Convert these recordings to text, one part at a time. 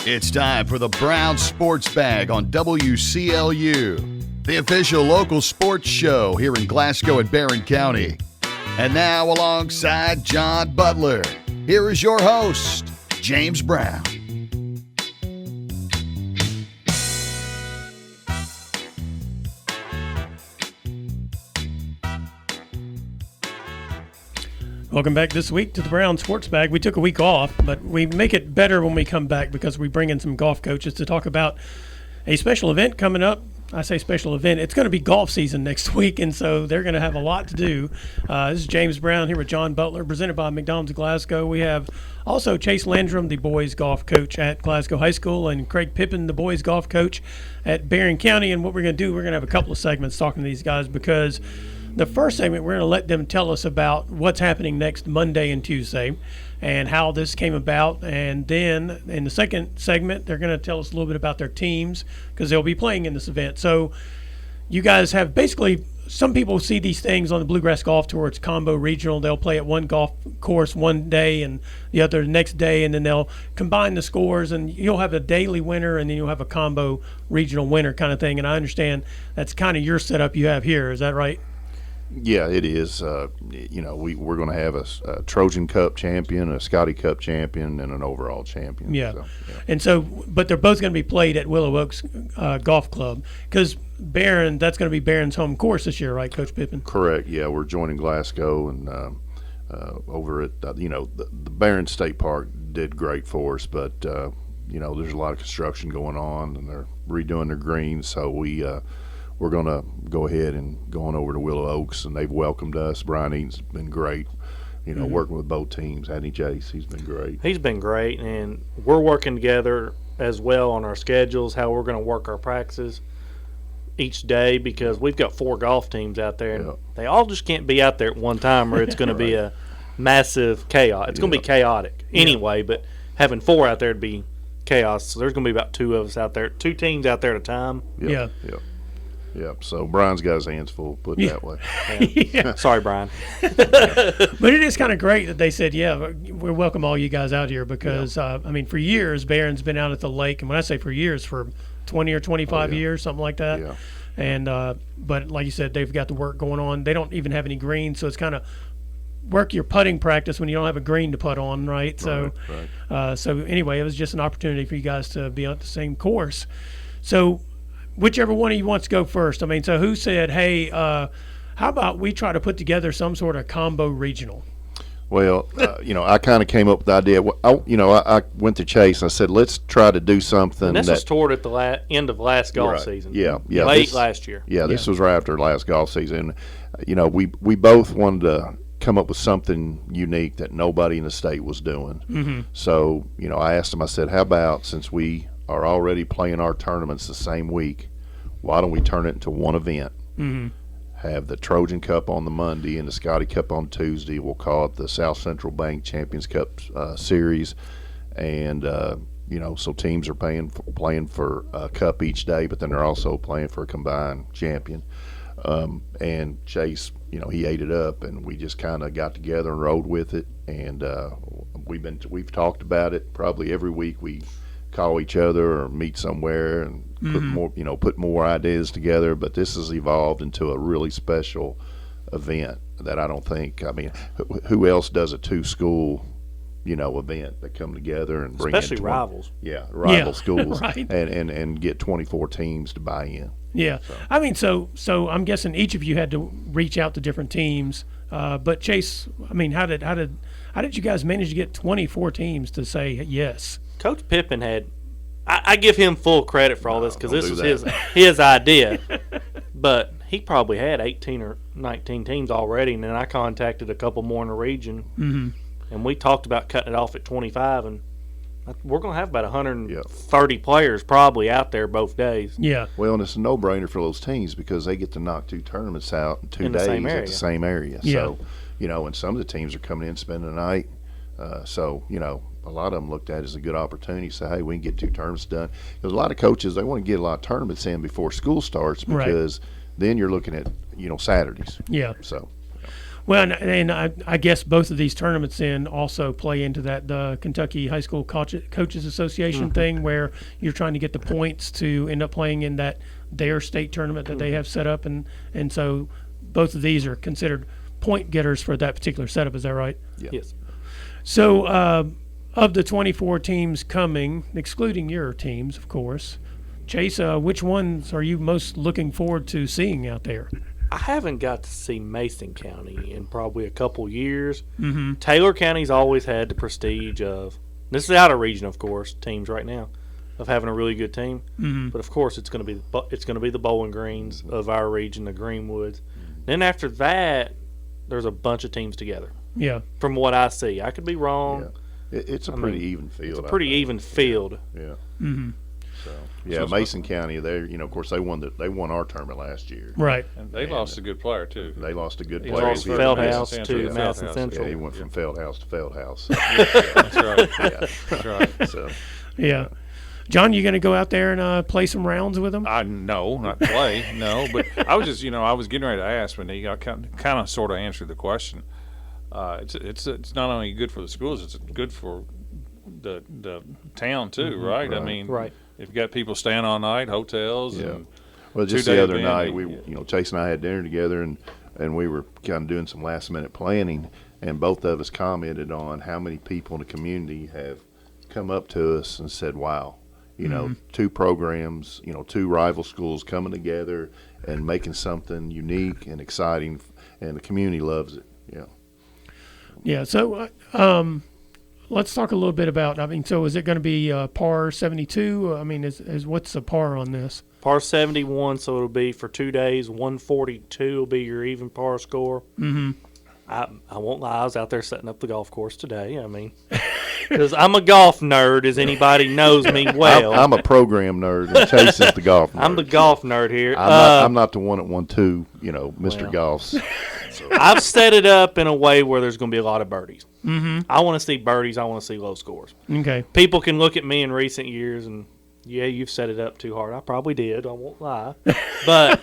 It's time for the Brown Sports Bag on WCLU, the official local sports show here in Glasgow and Barren County. And now, alongside John Butler, here is your host, James Brown. Welcome back this week to the Brown Sports Bag. We took a week off, but we make it better when we come back because we bring in some golf coaches to talk about a special event coming up. I say special event. It's going to be golf season next week, and so they're going to have a lot to do. This is James Brown here with John Butler, presented by McDonald's Glasgow. We have also Chase Landrum, the boys golf coach at Glasgow High School, and Craig Pippen, the boys golf coach at Barren County. And what we're going to do, we're going to have a couple of segments talking to these guys because the first segment, we're going to let them tell us about what's happening next Monday and Tuesday and how this came about. And then in the second segment, they're going to tell us a little bit about their teams because they'll be playing in this event. So you guys have basically, some people see these things on the Bluegrass Golf Tour. It's combo regional. They'll play at one golf course one day and the other the next day, and then they'll combine the scores, and you'll have a daily winner, and then you'll have a combo regional winner kind of thing. And I understand that's kind of your setup you have here. Is that right? Yeah, it is. We're going to have a Trojan Cup champion, a Scotty Cup champion, and an overall champion. Yeah. And so, but they're both going to be played at Willow Oaks Golf Club because Barren, that's going to be Barren's home course this year, right, Coach Pippen? Correct. Yeah, we're joining Glasgow and over at the Barren State Park did great for us, but there's a lot of construction going on and they're redoing their greens, so we're going to go ahead and go on over to Willow Oaks, and they've welcomed us. Brian Eaton's been great, working with both teams. Hasn't he, Chase? He's been great. He's been great, and we're working together as well on our schedules, how we're going to work our practices each day because we've got 4 golf teams out there, and they all just can't be out there at one time or it's going to be a massive chaos. It's going to be chaotic anyway, but having 4 out there would be chaos. So there's going to be about 2 of us out there, 2 teams out there at a time. Yeah. So Brian's got his hands full, put it that way. Yeah. Sorry, Brian. But it is kind of great that they said, we welcome all you guys out here because, for years, Barron's been out at the lake. And when I say for years, for 20 or 25 years, something like that. Yeah. And but like you said, they've got the work going on. They don't even have any greens, so it's kind of work your putting practice when you don't have a green to putt on, right? So, so anyway, it was just an opportunity for you guys to be on the same course. So whichever one of you wants to go first. So who said, hey, how about we try to put together some sort of combo regional? Well, I kind of came up with the idea. I went to Chase and I said, let's try to do something. And this was toward at the end of last golf season. Yeah. Late last year. Yeah, this was right after last golf season. We both wanted to come up with something unique that nobody in the state was doing. Mm-hmm. So, I asked him, I said, how about since we are already playing our tournaments the same week, why don't we turn it into one event? Mm-hmm. Have the Trojan Cup on the Monday and the Scotty Cup on Tuesday. We'll call it the South Central Bank Champions Cup Series. And, so teams are playing for a cup each day, but then they're also playing for a combined champion. And Chase, he ate it up, and we just kind of got together and rode with it. And we've talked about it probably every week. We call each other or meet somewhere and put more ideas together. But this has evolved into a really special event that I don't think. Who else does a 2-school, event that come together and bring especially rivals? Rival schools, right. and get 24 teams to buy in. Yeah, so I'm guessing each of you had to reach out to different teams. But Chase, how did you guys manage to get 24 teams to say yes? Coach Pippen had – I give him full credit for all this because this was his idea. But he probably had 18 or 19 teams already, and then I contacted a couple more in the region, and we talked about cutting it off at 25, and we're going to have about 130 players probably out there both days. Yeah. Well, and it's a no-brainer for those teams because they get to knock 2 tournaments out in 2 days at the same area. Yeah. So, and some of the teams are coming in spending the night. A lot of them looked at it as a good opportunity to say, hey, we can get 2 tournaments done. Because a lot of coaches, they want to get a lot of tournaments in before school starts because then you're looking at, Saturdays. Yeah. So. Well, and I guess both of these tournaments then also play into that the Kentucky High School Coaches Association thing, where you're trying to get the points to end up playing in their state tournament that they have set up, and so both of these are considered point getters for that particular setup. Is that right? Yeah. Yes. So of the 24 teams coming, excluding your teams, of course, Chase, which ones are you most looking forward to seeing out there? I haven't got to see Mason County in probably a couple years. Mm-hmm. Taylor County's always had the prestige of, this is out of region, of course, teams right now, of having a really good team. Mm-hmm. But of course, it's going to be the Bowling Greens of our region, the Greenwoods. Then after that, there's a bunch of teams together. Yeah. From what I see, I could be wrong. Yeah. It's a pretty even field. It's a pretty even field. Yeah. Mm-hmm. So yeah, Mason County. They, of course, they won our tournament last year. Right. And they lost a good player too. They lost a good He player. lost He Feldhouse to Madison Central. Yeah, he went from Feldhouse to Feldhouse. That's right. Yeah. That's right. So Yeah. John, you going to go out there and play some rounds with them? No, not play. No, but I was just, I was getting ready to ask, but he kind of sort of answered the question. It's not only good for the schools; it's good for the town too, right? I mean, right. If you got people staying all night, hotels. Yeah. And well, just two-day the other event, night, we, Chase and I had dinner together, and we were kind of doing some last minute planning, and both of us commented on how many people in the community have come up to us and said, "Wow, two programs, two rival schools coming together and making something unique and exciting, and the community loves it." Yeah. Yeah. So let's talk a little bit about. So is it going to be par 72? Is what's the par on this? Par 71, so it'll be for 2 days. 142 will be your even par score. Mm-hmm. I won't lie, I was out there setting up the golf course today. Because I'm a golf nerd, as anybody knows me well. I'm a program nerd, and Chase is the golf nerd. I'm the golf nerd here. I'm not the one that won two, Mr. Golf's. So. I've set it up in a way where there's going to be a lot of birdies. Mm-hmm. I want to see birdies. I want to see low scores. Okay. People can look at me in recent years and, yeah, you've set it up too hard. I probably did. I won't lie. But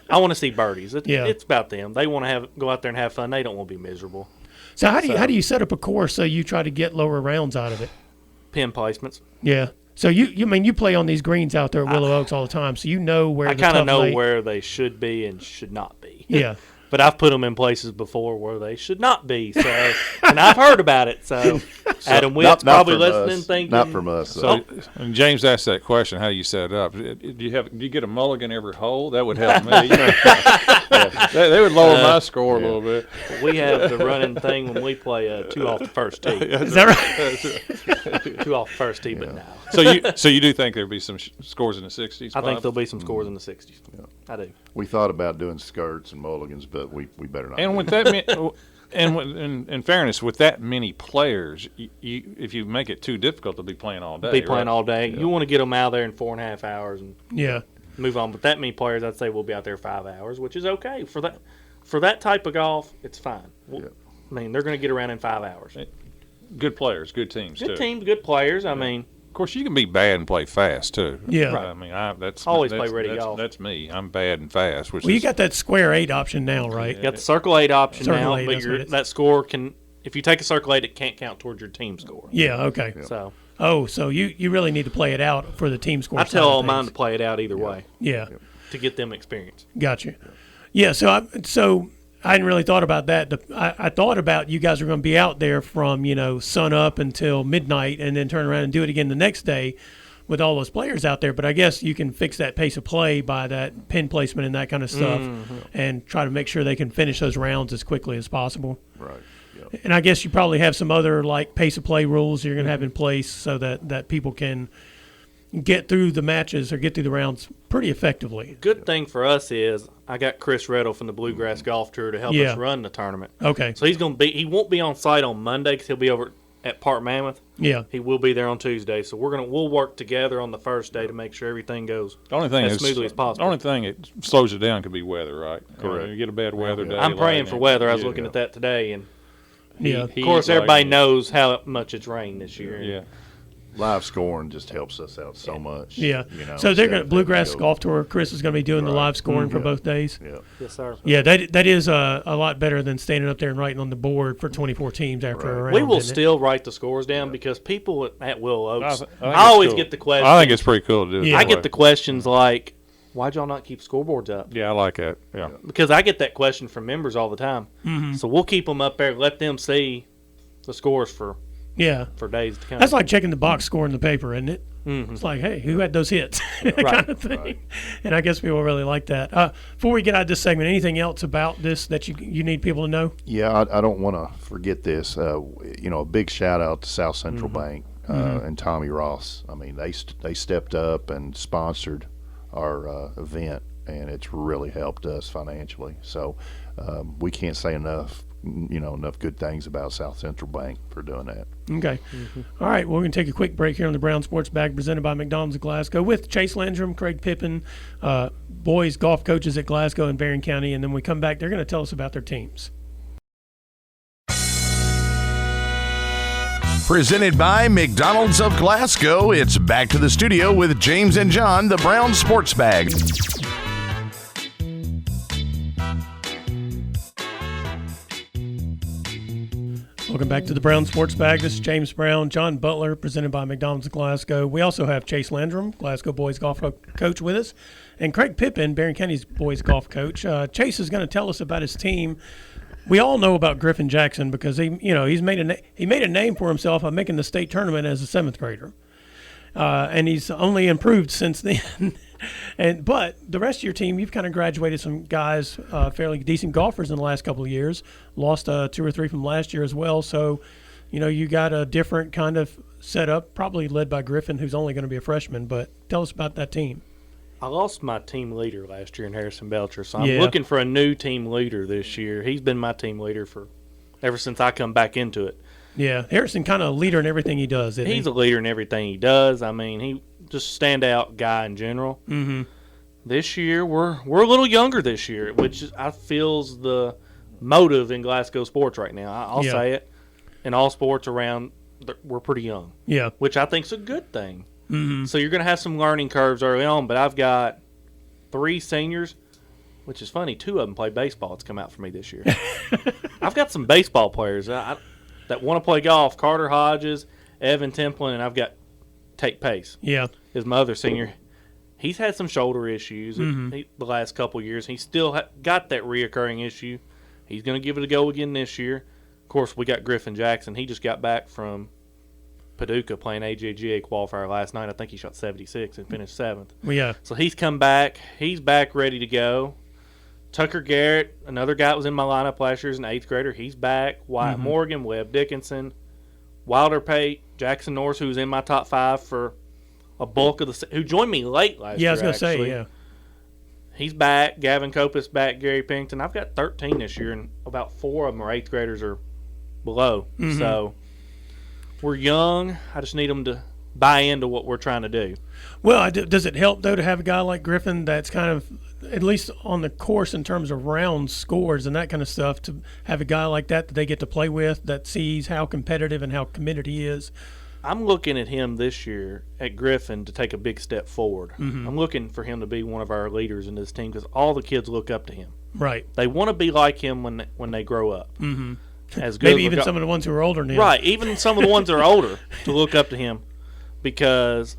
I want to see birdies. It's about them. They want to go out there and have fun. They don't want to be miserable. So how do you set up a course so you try to get lower rounds out of it? Pin placements. Yeah. So you play on these greens out there at Willow Oaks all the time, so you know where I kind of know where they should be and should not be. Yeah. But I've put them in places before where they should not be. So, and I've heard about it. So Adam Witt's probably listening, thinking. Not from us. So and James asked that question: how do you set it up? Do you get a mulligan every hole? That would help me. They would lower my score a little bit. We have the running thing when we play 2 off the first tee. Is that right? 2 off the first tee, but no. So you do think there'll be some scores in the 60s? I think there'll be some scores in the 60s. Yeah. I do. We thought about doing skirts and mulligans, but we better not. And with that, in fairness, with that many players, if you make it too difficult, they'll be playing all day. All day. Yeah. You want to get them out there in 4.5 hours and move on. But that many players, I'd say we'll be out there 5 hours, which is okay for that. For that type of golf, it's fine. They're going to get around in 5 hours. Good players, good teams. Good teams, good players. I mean. Of course, you can be bad and play fast too. Yeah, right. I mean, that's always play ready golf. That's me. I'm bad and fast. You got that square 8 option now, right? You got the circle 8 option circle now, 8, but that score can. If you take a circle 8, it can't count towards your team score. Yeah. Okay. So. So you really need to play it out for the team score. I tell all mine to play it out either way. Yeah. To get them experience. Gotcha. Yeah. So I hadn't really thought about that. I thought about you guys are going to be out there from sun up until midnight, and then turn around and do it again the next day with all those players out there. But I guess you can fix that pace of play by that pin placement and that kind of stuff, and try to make sure they can finish those rounds as quickly as possible. Right. Yep. And I guess you probably have some other pace of play rules you're going to have in place so that people can get through the matches or get through the rounds pretty effectively. Good thing for us is I got Chris Reddle from the Bluegrass Golf Tour to help us run the tournament. Okay. So he won't be on site on Monday because he'll be over at Park Mammoth. Yeah. He will be there on Tuesday. So we'll work together on the first day to make sure everything goes as smoothly as possible. The only thing that slows it down could be weather, right? Correct. You get a bad weather day. I'm praying for weather. I was looking at that today, and of course everybody knows how much it's rained this year. Yeah. live scoring just helps us out so much. Yeah. You know, So they're going instead to of Bluegrass having to go- Golf Tour. Chris is going to be doing the live scoring for both days. Yeah. Yes, sir. Yeah, that is a lot better than standing up there and writing on the board for 24 teams after a round. We will isn't it? still write the scores down because people at Willow Oaks, I think I it's always cool. get the question. I think it's pretty cool to do. Yeah. I get the questions like, why'd y'all not keep scoreboards up? Yeah, I like that. Yeah. Because I get that question from members all the time. Mm-hmm. So we'll keep them up there, let them see the scores for days to come. That's like checking the box score in the paper, isn't it? Mhm. It's like, hey, who had those hits? That Right, kind of thing. And I guess people really like that. Before we get out of this segment, anything else about this that you need people to know? Yeah, I don't want to forget this. A big shout out to South Central Bank and Tommy Ross. I mean, they stepped up and sponsored our event, and it's really helped us financially. So we can't say enough good things about South Central Bank for doing that. Okay. All right. Well, we're going to take a quick break here on the Brown Sports Bag presented by McDonald's of Glasgow with Chase Landrum, Craig Pippen, boys golf coaches at Glasgow and Barren County. And then when we come back, they're going to tell us about their teams. Presented by McDonald's of Glasgow, it's back to the studio with James and John, the Brown Sports Bag. Welcome back to the Brown Sports Bag. This is James Brown, John Butler, presented by McDonald's of Glasgow. We also have Chase Landrum, Glasgow boys golf coach, with us, and Craig Pippen, Barren County's boys golf coach. Chase is going to tell us about his team. We all know about Griffin Jackson because he made a name for himself by making the state tournament as a 7th grader, and he's only improved since then. But the rest of your team, you've kind of graduated some guys, fairly decent golfers in the last couple of years. Lost 2 or 3 from last year as well. So, you got a different kind of setup, probably led by Griffin, who's only going to be a freshman. But tell us about that team. I lost my team leader last year in Harrison Belcher, so I'm looking for a new team leader this year. He's been my team leader ever since I come back into it. Yeah, Harrison kind of a leader in everything he does, isn't he? He's a leader in everything he does. I mean, he just standout guy in general. Mm-hmm. This year, we're a little younger this year, which I feels the motive in Glasgow sports right now. I'll say it. In all sports around, we're pretty young. Yeah. Which I think is a good thing. Mm-hmm. So you're going to have some learning curves early on, but I've got 3 seniors, which is funny. 2 of them play baseball. It's come out for me this year. I've got some baseball players that want to play golf. Carter Hodges, Evan Templin, and I've got Tate Pace. Yeah. Is my other senior. He's had some shoulder issues the last couple of years. He's still got that reoccurring issue. He's going to give it a go again this year. Of course, we got Griffin Jackson. He just got back from Paducah playing AJGA qualifier last night. I think he shot 76 and finished 7th. Well, yeah. So he's come back. He's back ready to go. Tucker Garrett, another guy that was in my lineup last year, is an 8th grader. He's back. Wyatt Morgan, Webb Dickinson, Wilder Pate, Jackson Norris, who's in my top 5 for a bulk of who joined me late last year. Yeah, I was going to say, yeah. He's back. Gavin Copas back. Gary Pennington. I've got 13 this year, and about 4 of them are 8th graders or below. Mm-hmm. So we're young. I just need them to buy into what we're trying to do. Well, does it help, though, to have a guy like Griffin that's kind of, at least on the course in terms of round scores and that kind of stuff, to have a guy like that they get to play with, that sees how competitive and how committed he is? I'm looking at him this year at Griffin to take a big step forward. Mm-hmm. I'm looking for him to be one of our leaders in this team because all the kids look up to him. Right. They want to be like him when they grow up. Mm-hmm. As good Maybe even some of the ones who are older than him. Right, even some of the ones that are older to look up to him because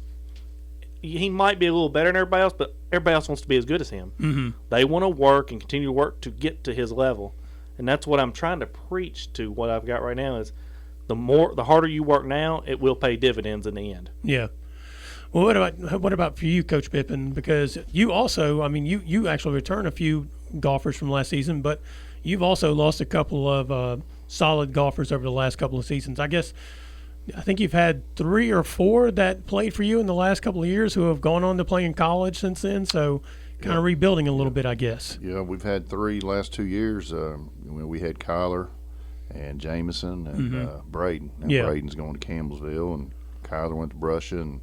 he might be a little better than everybody else, but everybody else wants to be as good as him. Mm-hmm. They want to work and continue to work to get to his level, and that's what I'm trying to preach to what I've got right now is the harder you work now, it will pay dividends in the end. Yeah. Well, what about for you, Coach Pippen? Because you also, I mean, you actually returned a few golfers from last season, but you've also lost a couple of solid golfers over the last couple of seasons. I think you've had 3 or 4 that played for you in the last couple of years who have gone on to play in college since then. So kind of rebuilding a little bit, I guess. Yeah, we've had 3 last 2 years. We had Kyler and Jameson and Braden. And Braden's going to Campbellsville, and Kyler went to Brussia, and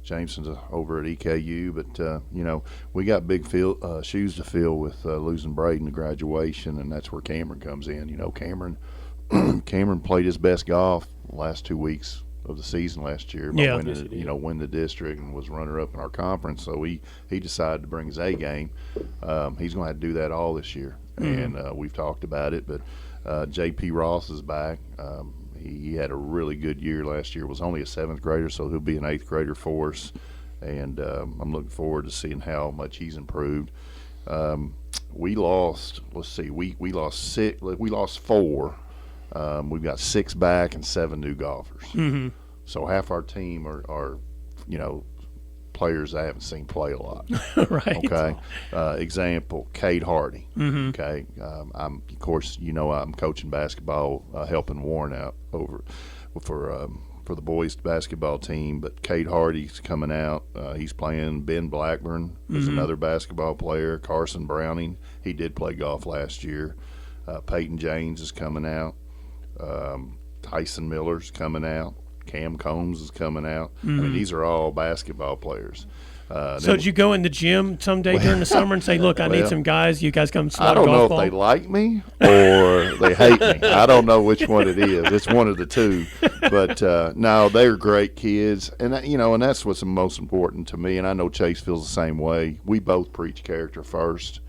Jameson's over at EKU. But, we got big shoes to fill with losing Braden to graduation, and that's where Cameron comes in. Cameron played his best golf the last 2 weeks of the season last year. By Yeah. winning, win the district and was runner up in our conference. So he decided to bring his A game. He's going to have to do that all this year, and we've talked about it. But J.P. Ross is back. He had a really good year last year. Was only a 7th grader, so he'll be an 8th grader for us. And I'm looking forward to seeing how much he's improved. We lost. Let's see. We lost 6. We lost 4. We've got 6 back and 7 new golfers. Mm-hmm. So half our team are players I haven't seen play a lot. Right. Okay. Example: Cade Hardy. Mm-hmm. Okay. I'm I'm coaching basketball, helping Warren out over for the boys basketball team. But Cade Hardy's coming out. He's playing. Ben Blackburn is another basketball player. Carson Browning. He did play golf last year. Peyton James is coming out. Tyson Miller's coming out. Cam Combs is coming out. I mean, these are all basketball players. So did you go in the gym someday during the summer and say, look, I need some guys. You guys come slot I a don't know golf if they ball? like me or they hate me. I don't know which one it is. It's one of the two. But, no, they're great kids. And, and that's what's most important to me. And I know Chase feels the same way. We both preach character first,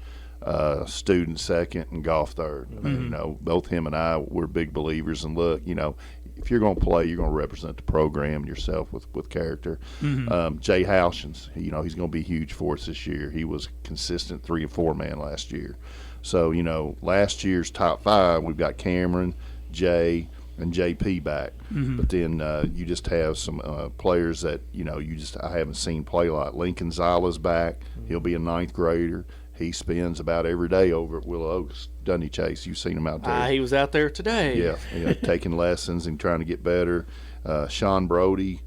student second, and golf third. Both him and I, we're big believers. And look, if you're going to play, you're going to represent the program and yourself with character. Jay Halshins, he's going to be huge for us this year. He was consistent 3 and 4 man last year. So, last year's top 5, we've got Cameron, Jay, and JP back. But then you just have some players that, I haven't seen play a lot. Lincoln Zala's back. He'll be a 9th grader. He spends about every day over at Willow Oaks, doesn't he, Chase? You've seen him out there. He was out there today. Yeah, taking lessons and trying to get better. Sean Brody,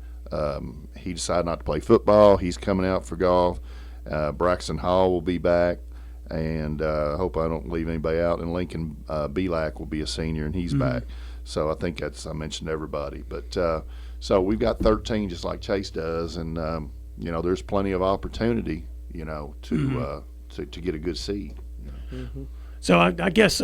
he decided not to play football. He's coming out for golf. Braxton Hall will be back. And I hope I don't leave anybody out. And Lincoln Belak will be a senior, and he's back. So I think I mentioned everybody. But so we've got 13 just like Chase does. And, there's plenty of opportunity, to get a good seed. So I guess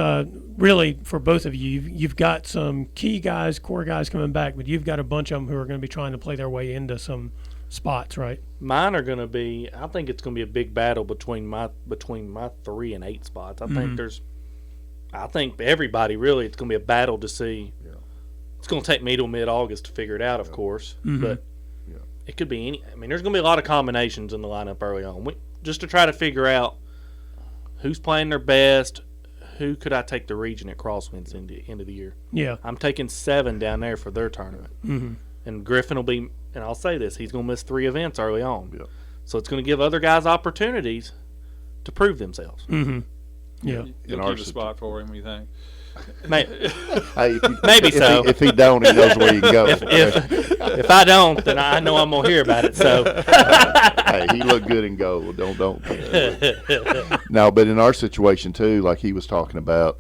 really for both of you, you've got some key guys, core guys coming back, but you've got a bunch of them who are going to be trying to play their way into some spots, right? Mine are going to be. I think it's going to be a big battle between my 3 and 8 spots. I think everybody really. It's going to be a battle to see. Yeah. It's going to take me till mid-August to figure it out, of course, but it could be any. I mean, there's going to be a lot of combinations in the lineup early on. Just to try to figure out who's playing their best, who could I take the region at Crosswinds in the end of the year. Yeah. I'm taking 7 down there for their tournament. And Griffin will be, and I'll say this, he's going to miss 3 events early on. Yeah. So it's going to give other guys opportunities to prove themselves. Yeah. You'll keep a spot for him, you think? Maybe, Hey, maybe so. If he don't, he knows where you can go. If I don't, then I know I'm going to hear about it. So hey, he looked good in gold. Don't. No, but in our situation too, like he was talking about,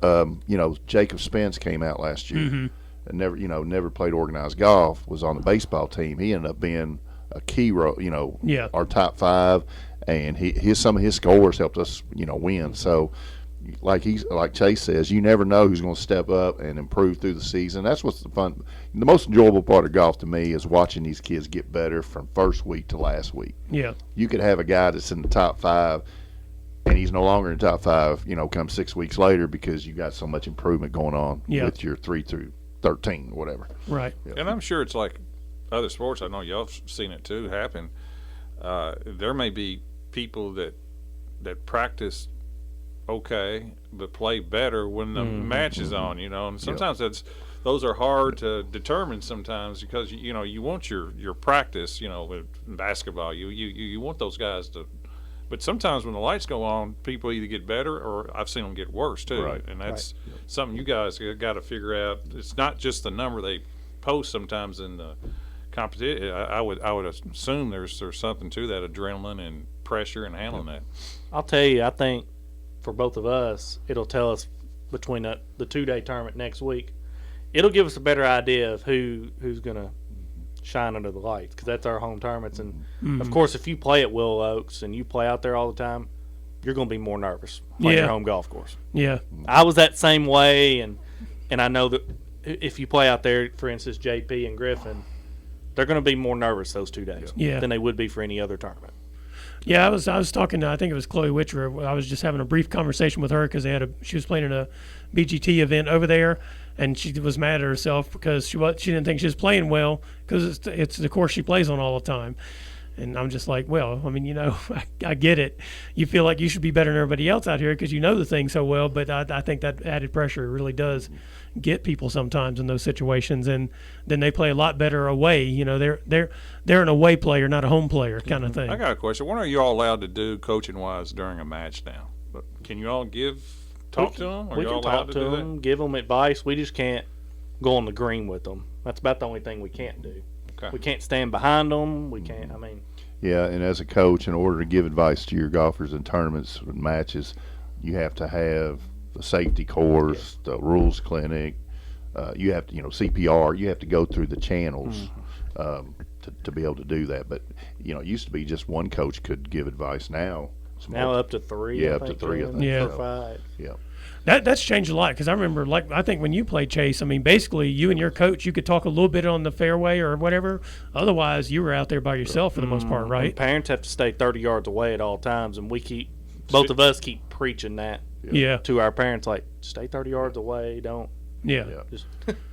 Jacob Spence came out last year and never played organized golf. Was on the baseball team. He ended up being a key role. Our top 5, and some of his scores helped us, win. So. Like Chase says, you never know who's going to step up and improve through the season. That's what's the fun. The most enjoyable part of golf to me is watching these kids get better from first week to last week. Yeah. You could have a guy that's in the top 5, and he's no longer in the top 5, come 6 weeks later because you got so much improvement going on with your 3 through 13, whatever. Right. Yeah. And I'm sure it's like other sports. I know y'all have seen it too happen. There may be people that practice okay, but play better when the match is on, and sometimes those are hard to determine sometimes because you want your practice, with basketball, you want those guys to, but sometimes when the lights go on, people either get better or I've seen them get worse too, right. And that's something you guys got to figure out. It's not just the number they post sometimes in the competition. I would assume there's something to that, adrenaline and pressure and handling that. I'll tell you, I think for both of us, it'll tell us between the 2-day tournament next week, it'll give us a better idea of who's going to shine under the lights because that's our home tournaments. And, of course, if you play at Willow Oaks and you play out there all the time, you're going to be more nervous playing your home golf course. Yeah. I was that same way, and I know that if you play out there, for instance, JP and Griffin, they're going to be more nervous those 2 days than they would be for any other tournament. Yeah, I was talking to, I think it was Chloe Witcher. I was just having a brief conversation with her because she was playing in a BGT event over there, and she was mad at herself because she didn't think she was playing well because it's the course she plays on all the time. And I'm just like, well, I mean, I get it. You feel like you should be better than everybody else out here because you know the thing so well, but I think that added pressure really does get people sometimes in those situations, and then they play a lot better away. They're an away player, not a home player kind of thing. I got a question. What are you all allowed to do coaching-wise during a match now? But can you all talk to them? We can talk to them, give them advice. We just can't go on the green with them. That's about the only thing we can't do. Okay. We can't stand behind them. We can't, Yeah, and as a coach, in order to give advice to your golfers in tournaments and matches, you have to have the safety course, the rules clinic. You have to, CPR. You have to go through the channels to be able to do that. But it used to be just one coach could give advice. Now up to 3. Yeah, up to 3. I think. Yeah, so, 5. Yeah. That's changed a lot because I remember, I think when you played, Chase, I mean, basically you and your coach, you could talk a little bit on the fairway or whatever. Otherwise, you were out there by yourself for the most part, right? And parents have to stay 30 yards away at all times, and both of us keep preaching that to our parents, like, stay 30 yards away, don't. Yeah. Just,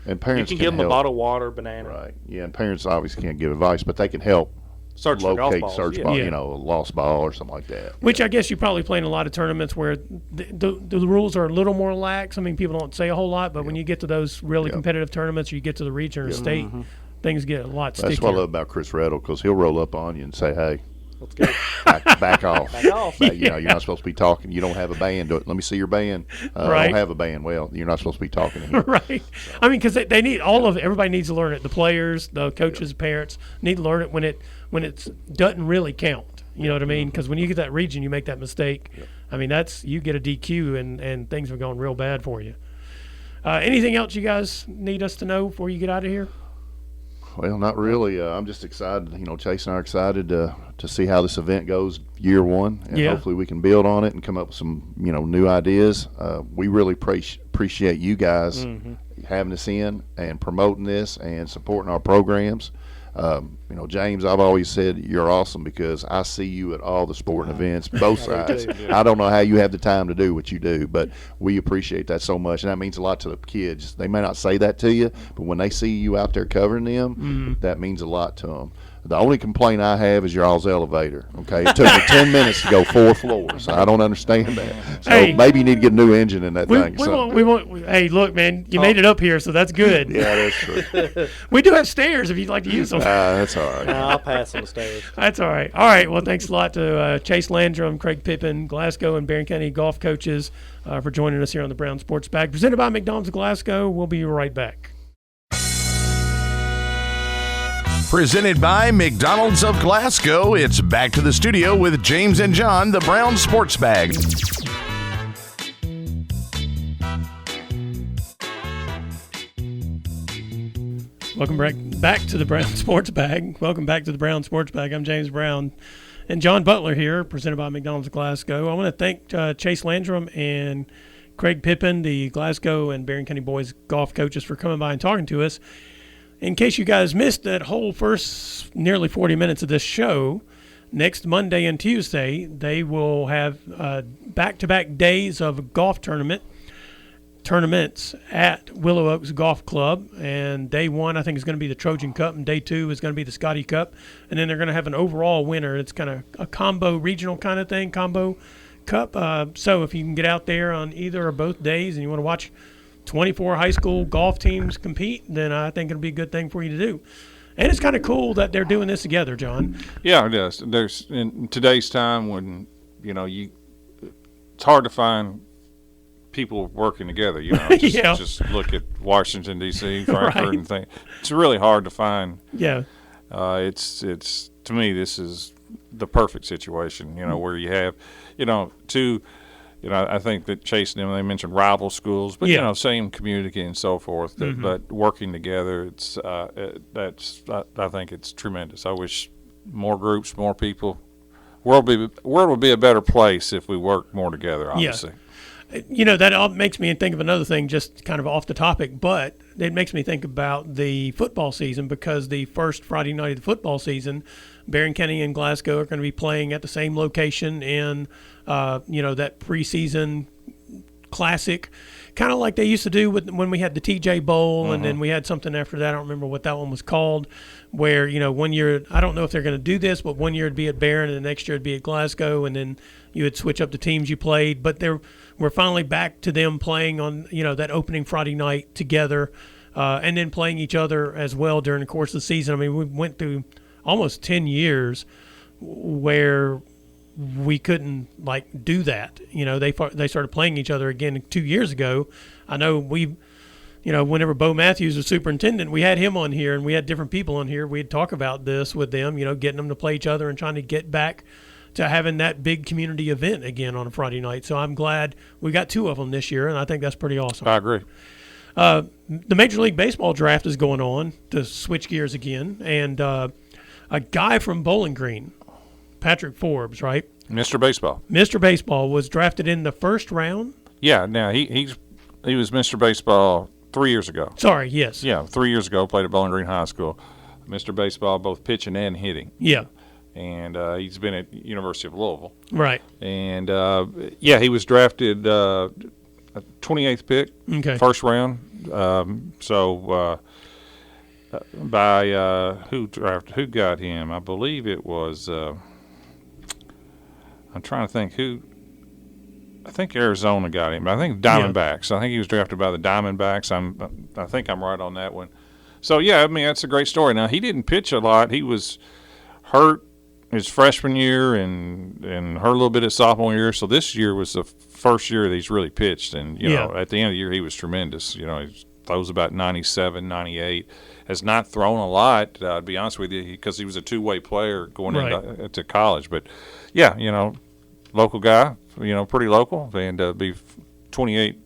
And parents you can give them help. a bottle of water, banana. Right. Yeah, and parents obviously can't give advice, but they can help Search for golf balls. ball, a lost ball or something like that. Which I guess you probably play in a lot of tournaments where the rules are a little more lax. I mean, people don't say a whole lot, but when you get to those really competitive tournaments, or you get to the region or state, things get a lot stickier. That's what I love about Chris Reddle, because he'll roll up on you and say, hey, let's go. back off. Back off. You're not supposed to be talking. You don't have a band. Let me see your band. Right. I don't have a band. Well, you're not supposed to be talking to him. Right. So. I mean, because they need everybody needs to learn it. The players, the coaches, parents need to learn it when it doesn't really count. You know what I mean? Because when you get that region, you make that mistake. I mean, you get a DQ and things are going real bad for you. Anything else you guys need us to know before you get out of here? Well, not really. I'm just excited. Chase and I are excited to see how this event goes year one, and hopefully we can build on it and come up with some new ideas. We really appreciate you guys having us in and promoting this and supporting our programs. James, I've always said you're awesome because I see you at all the sporting events, both sides. I don't know how you have the time to do what you do, but we appreciate that so much, and that means a lot to the kids. They may not say that to you, but when they see you out there covering them, that means a lot to them. The only complaint I have is your all's elevator. Okay, it took me 10 minutes to go 4 floors. I don't understand that. So maybe you need to get a new engine in that thing. Hey, look, man, you made it up here, so that's good. Yeah, that's true. We do have stairs if you'd like to use them. That's all right. No, I'll pass on the stairs. That's all right. All right. Well, thanks a lot to Chase Landrum, Craig Pippen, Glasgow and Barren County golf coaches for joining us here on the Brown Sports Bag, presented by McDonald's of Glasgow. We'll be right back. Presented by McDonald's of Glasgow, it's back to the studio with James and John, the Brown Sports Bag. Welcome back to the Brown Sports Bag. Welcome back to the Brown Sports Bag. I'm James Brown and John Butler here, presented by McDonald's of Glasgow. I want to thank Chase Landrum and Craig Pippen, the Glasgow and Barren County boys golf coaches, for coming by and talking to us. In case you guys missed that whole first nearly 40 minutes of this show, next Monday and Tuesday, they will have back-to-back days of golf tournaments at Willow Oaks Golf Club. And day one, I think, is going to be the Trojan Cup, and day two is going to be the Scotty Cup. And then they're going to have an overall winner. It's kind of a combo regional kind of thing, combo cup. So if you can get out there on either or both days and you want to watch 24 high school golf teams compete, then I think it'll be a good thing for you to do. And it's kind of cool that they're doing this together, John. Yeah, it is. There's in today's time when it's hard to find people working together. Just look at Washington D.C., Frankfurt, and things. It's really hard to find. Yeah. It's to me, this is the perfect situation. Where you have two. I think that Chase and them, they mentioned rival schools, but same community and so forth. But working together, it's I think it's tremendous. I wish more groups, more people. World would be a better place if we worked more together. Obviously. That all makes me think of another thing, just kind of off the topic, but it makes me think about the football season, because the first Friday night of the football season, Barren County and Glasgow are going to be playing at the same location in, that preseason classic, kind of like they used to do when we had the TJ Bowl, and then we had something after that. I don't remember what that one was called, where, 1 year, I don't know if they're going to do this, but 1 year it'd be at Barren, and the next year it'd be at Glasgow, and then you would switch up the teams you played. But we're finally back to them playing on, that opening Friday night together, and then playing each other as well during the course of the season. I mean, we went through almost 10 years where we couldn't do that. They started playing each other again 2 years ago. I know whenever Bo Matthews was superintendent, we had him on here, and we had different people on here. We'd talk about this with them, getting them to play each other and trying to get back to having that big community event again on a Friday night. So I'm glad we got 2 of them this year, and I think that's pretty awesome. I agree. The Major League Baseball draft is going on, to switch gears again, and a guy from Bowling Green, Patrick Forbes, right? Mr. Baseball. Mr. Baseball was drafted in the first round. Yeah. Now he was Mr. Baseball 3 years ago. Sorry. Yes. Yeah, 3 years ago. Played at Bowling Green High School. Mr. Baseball, both pitching and hitting. Yeah. And he's been at University of Louisville. Right. And he was drafted 28th pick, first round. By who got him? I believe it was. I'm trying to think who. I think Arizona got him. I think Diamondbacks. I think he was drafted by the Diamondbacks. I think I'm right on that one. So yeah, I mean that's a great story. Now he didn't pitch a lot. He was hurt his freshman year and hurt a little bit his sophomore year. So this year was the first year that he's really pitched. And at the end of the year he was tremendous. He throws about 97, 98. Has not thrown a lot, to be honest with you, because he was a two-way player going into college. But yeah, local guy, pretty local, and be 28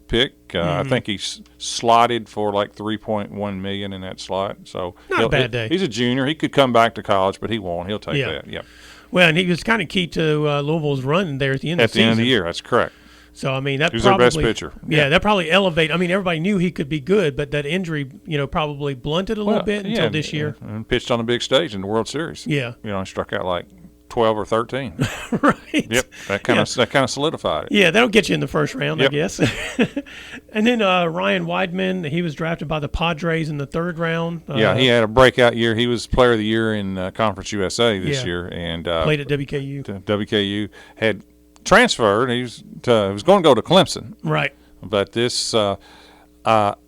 pick. I think he's slotted for like $3.1 million in that slot. So not a bad day. He's a junior. He could come back to college, but he won't. He'll take that. Yeah. Well, and he was kind of key to Louisville's run there at the end of the season. At the end of the year, that's correct. So I mean, that he was probably their best pitcher. Yeah, that probably elevated. I mean, everybody knew he could be good, but that injury, probably blunted a little bit until this year. And pitched on the big stage in the World Series. Yeah. He struck out like 12 or 13. Right. Yep. That kind of solidified it. Yeah, that'll get you in the first round, I guess. And then Ryan Weidman, he was drafted by the Padres in the third round. He had a breakout year. He was Player of the Year in Conference USA this year, and played at WKU. WKU had transferred. He was going to go to Clemson. Right. But this, I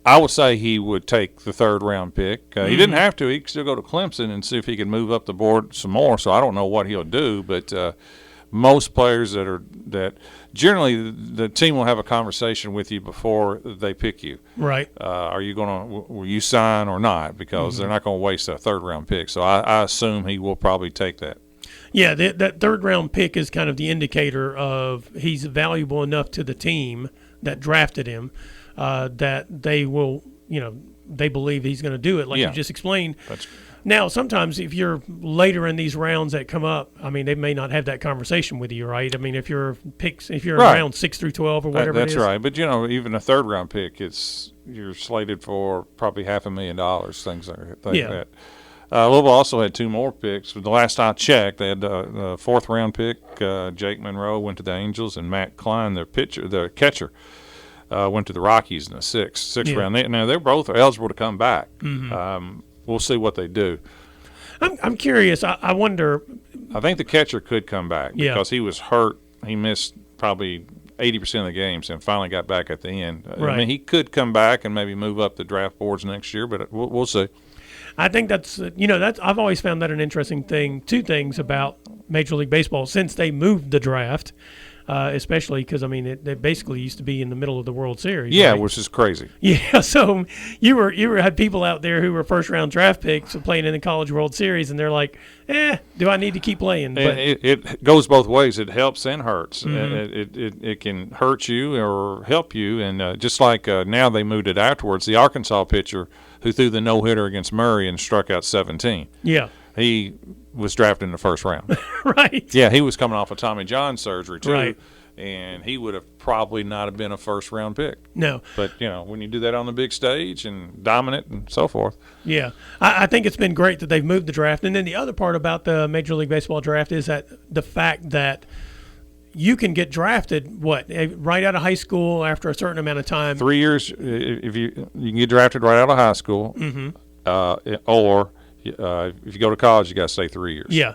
would say he would take the third round pick. He didn't have to. He could still go to Clemson and see if he could move up the board some more. So I don't know what he'll do. But most players that generally the team will have a conversation with you before they pick you. Right. Will you sign or not? Because they're not going to waste a third round pick. So I assume he will probably take that. Yeah, that third-round pick is kind of the indicator of he's valuable enough to the team that drafted him that they will, they believe he's going to do it, like you just explained. Now, sometimes if you're later in these rounds that come up, I mean, they may not have that conversation with you, right? I mean, if you're around 6 through 12 or whatever that's it is. right. But, even a third-round pick, you're slated for probably $500,000, things like that. Louisville also had 2 more picks. The last I checked, they had the fourth-round pick. Jake Monroe went to the Angels, and Matt Klein, their catcher, went to the Rockies in the sixth round. They're both eligible to come back. We'll see what they do. I'm curious. I wonder. I think the catcher could come back because he was hurt. He missed probably 80% of the games and finally got back at the end. Right. I mean, he could come back and maybe move up the draft boards next year, but we'll see. I think that's I've always found that an interesting thing. 2 things about Major League Baseball since they moved the draft, especially because it basically used to be in the middle of the World Series. Yeah, right? Which is crazy. Yeah, so you had people out there who were first round draft picks playing in the College World Series, and they're like, do I need to keep playing? But it goes both ways. It helps and hurts. It can hurt you or help you, and just like now they moved it afterwards. The Arkansas pitcher who threw the no-hitter against Murray and struck out 17. Yeah. He was drafted in the first round. Right. Yeah, he was coming off of Tommy John surgery, too. Right. and he would have probably not have been a first-round pick. No. But, when you do that on the big stage and dominant and so forth. Yeah. I think it's been great that they've moved the draft. And then the other part about the Major League Baseball draft is that the fact that you can get drafted, right out of high school after a certain amount of time. 3 years, if you can get drafted right out of high school, or if you go to college, you got to stay 3 years. Yeah,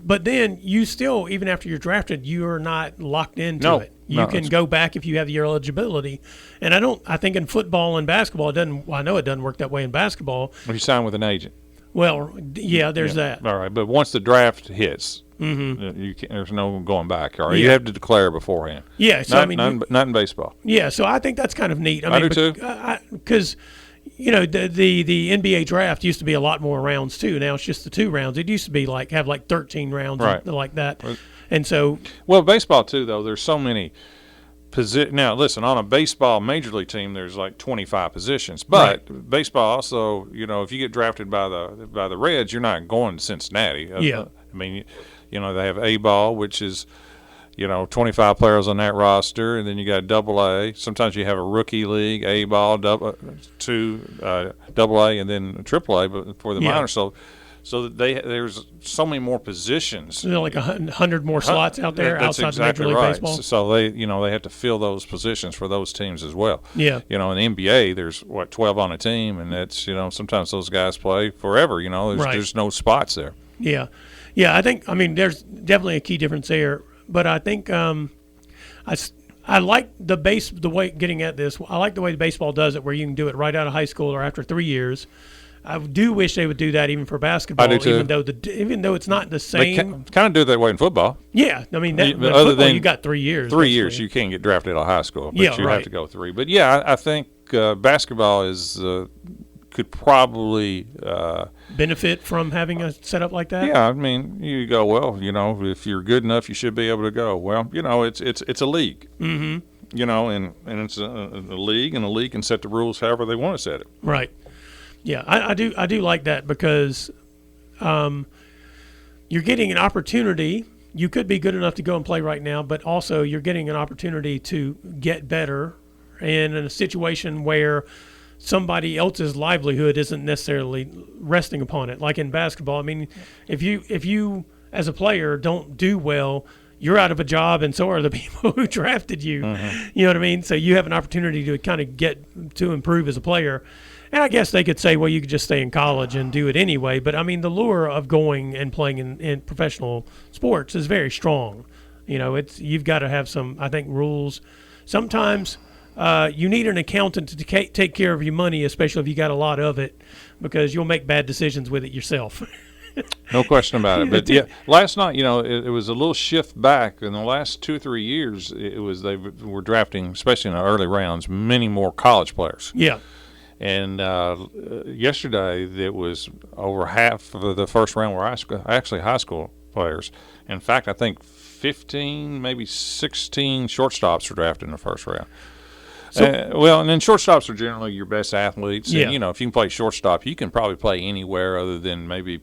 but then you still, even after you're drafted, you are not locked into it. You can go back if you have the eligibility. And I think in football and basketball, I know it doesn't work that way in basketball. If you sign with an agent. Well, yeah, there's that. All right, but once the draft hits, there's no going back. All right, you have to declare beforehand. Yeah, so not in baseball. Yeah, so I think that's kind of neat. I do too. Because the NBA draft used to be a lot more rounds too. Now it's just the 2 rounds. It used to be have 13 rounds, right, like that. And so, baseball too, though. There's so many positions. Now, listen, on a baseball major league team, there's like 25 positions. But baseball also, if you get drafted by the Reds, you're not going to Cincinnati. Yeah. I mean, they have A-ball, which is 25 players on that roster, and then you got Double-A. Sometimes you have a rookie league, A-ball, Double-A, and then Triple-A, but for the minors. So there's so many more positions. So like 100 more slots out there outside exactly Major League right. Baseball. So they have to fill those positions for those teams as well. Yeah. In the NBA, there's 12 on a team, and that's sometimes those guys play forever. There's no spots there. Yeah, I think there's definitely a key difference there. But I think I like the way getting at this. I like the way baseball does it, where you can do it right out of high school or after 3 years. I do wish they would do that even for basketball. I do too. Even though it's not the same. They kind of do it that way in football. Yeah, but other football, than you got 3 years. 3 years, you can't get drafted out of high school, but you right. have to go 3. But I think basketball could probably benefit from having a setup like that. Yeah, you go, if you're good enough, you should be able to go. Well, it's a league. Mm-hmm. And it's a league, and a league can set the rules however they want to set it. Right. Yeah, I do like that because you're getting an opportunity. You could be good enough to go and play right now, but also you're getting an opportunity to get better, and in a situation where somebody else's livelihood isn't necessarily resting upon it. Like in basketball, if you as a player don't do well, you're out of a job, and so are the people who drafted you. Mm-hmm. You know what I mean? So you have an opportunity to kind of get to improve as a player. And I guess they could say, well, you could just stay in college and do it anyway. But, the lure of going and playing in professional sports is very strong. You've got to have some, I think, rules. Sometimes you need an accountant to take care of your money, especially if you got a lot of it, because you'll make bad decisions with it yourself. No question about it. But, last night, it was a little shift back. In the last 2 or 3 years, they were drafting, especially in the early rounds, many more college players. Yeah. And yesterday, it was over half of the first round were actually high school players. In fact, I think 15, maybe 16 shortstops were drafted in the first round. So, and then shortstops are generally your best athletes. Yeah. And, if you can play shortstop, you can probably play anywhere other than maybe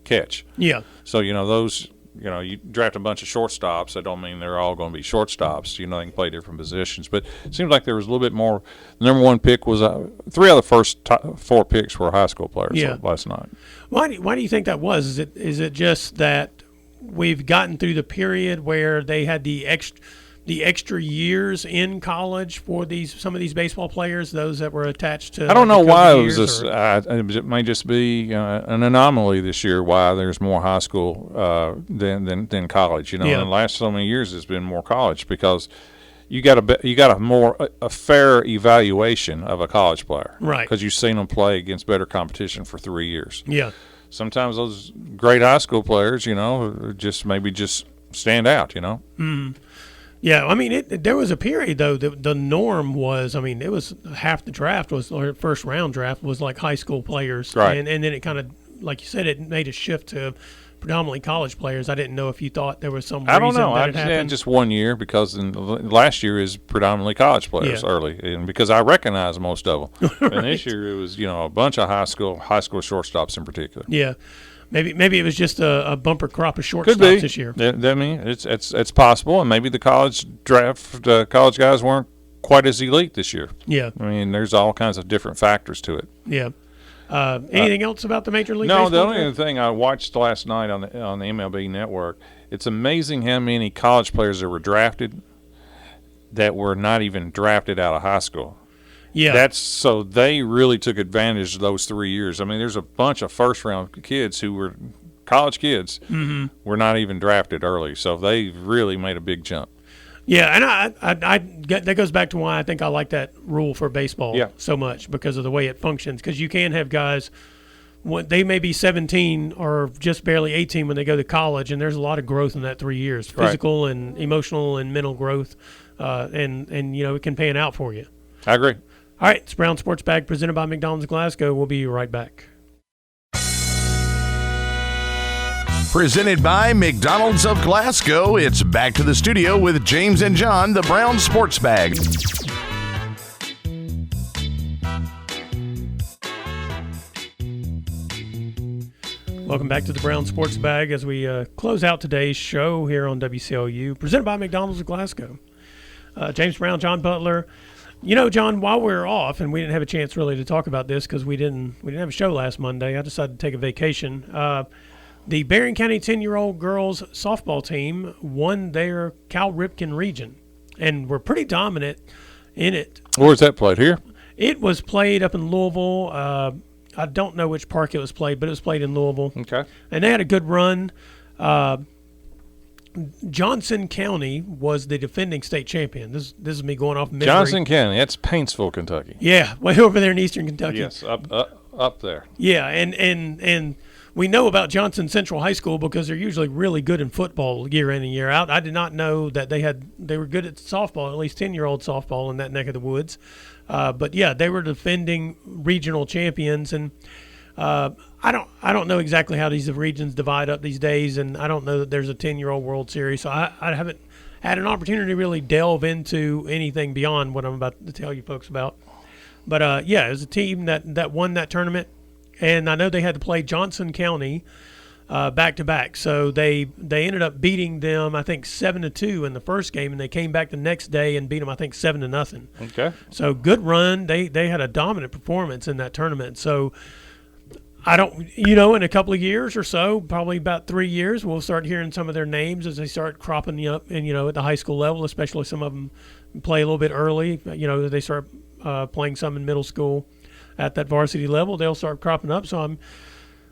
catch. Yeah. So, those – you draft a bunch of shortstops. That don't mean they're all going to be shortstops. They can play different positions. But it seems like there was a little bit more. The number 1 pick was 3 out of the first 4 picks were high school players last night. Why do you think that was? Is it just that we've gotten through the period where they had the extra years in college for some of these baseball players, those that were attached to? I don't know why it was this. It may just be an anomaly this year. Why there's more high school than college? In the last so many years, it's been more college because you got a fair evaluation of a college player, right? Because you've seen them play against better competition for 3 years. Yeah. Sometimes those great high school players, just stand out. Mm. Yeah, there was a period, though, the norm was, it was half the draft or first round draft was like high school players. Right. And then it kind of, like you said, it made a shift to predominantly college players. I didn't know if you thought there was some reason I don't know. that it happened. Just 1 year because last year is predominantly college players early, and because I recognize most of them. Right. And this year it was, a bunch of high school shortstops in particular. Yeah. Maybe it was just a bumper crop of Could shortstops be this year. I mean, it's possible, and maybe the college guys weren't quite as elite this year. Yeah, I mean, there's all kinds of different factors to it. yeah. Anything else about the Major League No, Baseball the only draft? other thing I watched last night on the MLB Network, it's amazing how many college players that were drafted that were not even drafted out of high school. Yeah, So they really took advantage of those 3 years. I mean, there's a bunch of first-round kids who were college kids were not even drafted early, so they really made a big jump. yeah, and I that goes back to why I think I like that rule for baseball so much, because of the way it functions. Because you can have guys, they may be 17 or just barely 18 when they go to college, and there's a lot of growth in that 3 years, physical and emotional and mental growth, and it can pan out for you. I agree. All right, it's Brown Sports Bag presented by McDonald's Glasgow. We'll be right back. Presented by McDonald's of Glasgow, it's back to the studio with James and John, the Brown Sports Bag. Welcome back to the Brown Sports Bag as we close out today's show here on WCLU, presented by McDonald's of Glasgow. James Brown, John Butler. John, while we were off, and we didn't have a chance really to talk about this because we didn't have a show last Monday, I decided to take a vacation. The Barren County 10-year-old girls softball team won their Cal Ripken region and were pretty dominant in it. Where's that played? Here? It was played up in Louisville. I don't know which park it was played, but it was played in Louisville. Okay. And they had a good run. Johnson County was the defending state champion. This is me going off memory. Johnson County, that's Paintsville, Kentucky. Yeah, way over there in eastern Kentucky. Yes, up there. Yeah, and we know about Johnson Central High School because they're usually really good in football year in and year out. I did not know that they were good at softball, at least 10-year-old softball in that neck of the woods. But yeah, they were defending regional champions, and I don't know exactly how these regions divide up these days, and I don't know that there's a 10-year-old World Series, so I haven't had an opportunity to really delve into anything beyond what I'm about to tell you folks about. But yeah, it was a team that won that tournament, and I know they had to play Johnson County back to back, so they ended up beating them, I think 7-2 in the first game, and they came back the next day and beat them, I think 7-0. Okay. So good run. They had a dominant performance in that tournament. So I don't, in a couple of years or so, probably about 3 years, we'll start hearing some of their names as they start cropping up, and at the high school level, especially some of them play a little bit early. They start playing some in middle school at that varsity level. They'll start cropping up. So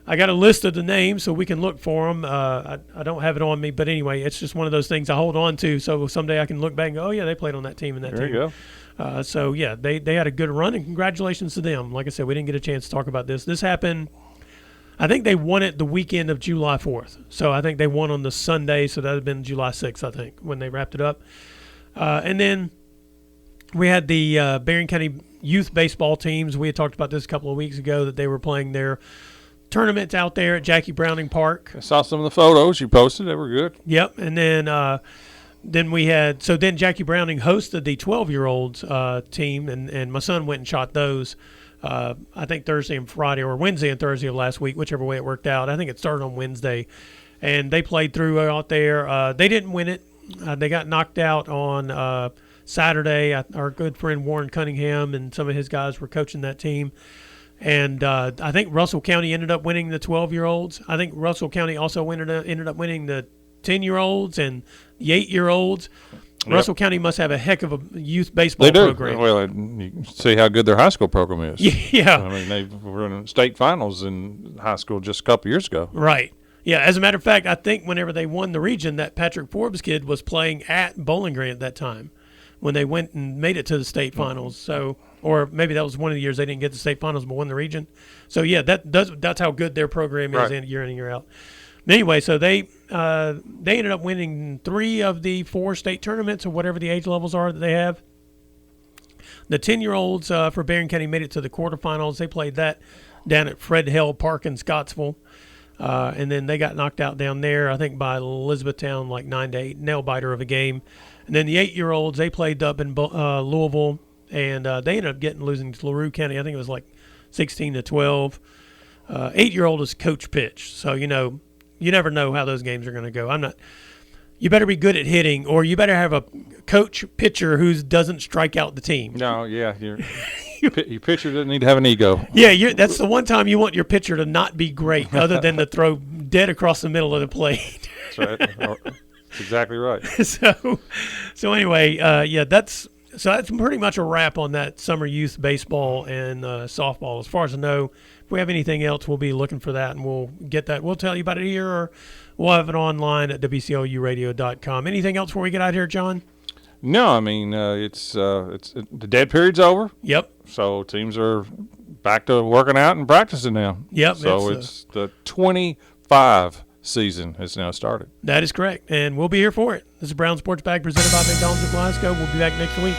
I got a list of the names so we can look for them. I don't have it on me, but anyway, it's just one of those things I hold on to. So someday I can look back and go, oh yeah, they played on that team and that team. There you go. So yeah, they had a good run, and congratulations to them. Like I said, we didn't get a chance to talk about this. This happened, I think they won it the weekend of July 4th. So I think they won on the Sunday, so that would have been July 6th, I think, when they wrapped it up. And then we had the Barren County youth baseball teams. We had talked about this a couple of weeks ago, that they were playing their tournaments out there at Jackie Browning Park. I saw some of the photos you posted. They were good. Yep. And then we had, then Jackie Browning hosted the 12-year-olds team, and my son went and shot those, I think Thursday and Friday, or Wednesday and Thursday of last week, whichever way it worked out. I think it started on Wednesday, and they played through out there. They didn't win it. They got knocked out on Saturday. Our good friend Warren Cunningham and some of his guys were coaching that team. And I think Russell County ended up winning the 12-year-olds. I think Russell County also ended up winning the 10-year-olds and the 8-year-olds. Yep. Russell County must have a heck of a youth baseball program. Well, you can see how good their high school program is. Yeah. I mean, they were in state finals in high school just a couple years ago. Right. Yeah, as a matter of fact, I think whenever they won the region, that Patrick Forbes kid was playing at Bowling Green at that time when they went and made it to the state finals. So, or maybe that was one of the years they didn't get to state finals but won the region. So, yeah, that's how good their program is year in and year out. Anyway, so they ended up winning 3 of the 4 state tournaments, or whatever the age levels are that they have. The 10-year-olds for Barren County made it to the quarterfinals. They played that down at Fred Hell Park in Scottsville. And then they got knocked out down there, I think, by Elizabethtown, like 9-8, nail-biter of a game. And then the 8-year-olds, they played up in Louisville, and they ended up losing to LaRue County. I think it was like 16-12. 8-year-old is coach pitch. So, you never know how those games are going to go. You better be good at hitting, or you better have a coach pitcher who doesn't strike out the team. No, yeah, your pitcher doesn't need to have an ego. Yeah, that's the one time you want your pitcher to not be great, other than to throw dead across the middle of the plate. That's right. That's exactly right. So anyway, that's pretty much a wrap on that summer youth baseball and softball. As far as I know, if we have anything else, we'll be looking for that, and we'll get that. We'll tell you about it here, or we'll have it online at WCLUradio.com. Anything else before we get out here, John? No, I mean it's the dead period's over. Yep. So teams are back to working out and practicing now. Yep. So it's the 25 season has now started. That is correct, and we'll be here for it. This is Brown Sports Bag presented by McDonald's of Glasgow. We'll be back next week.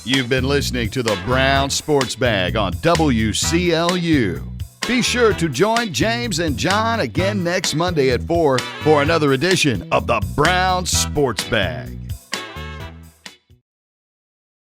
You've been listening to the Brown Sports Bag on WCLU. Be sure to join James and John again next Monday at 4 for another edition of the Brown Sports Bag.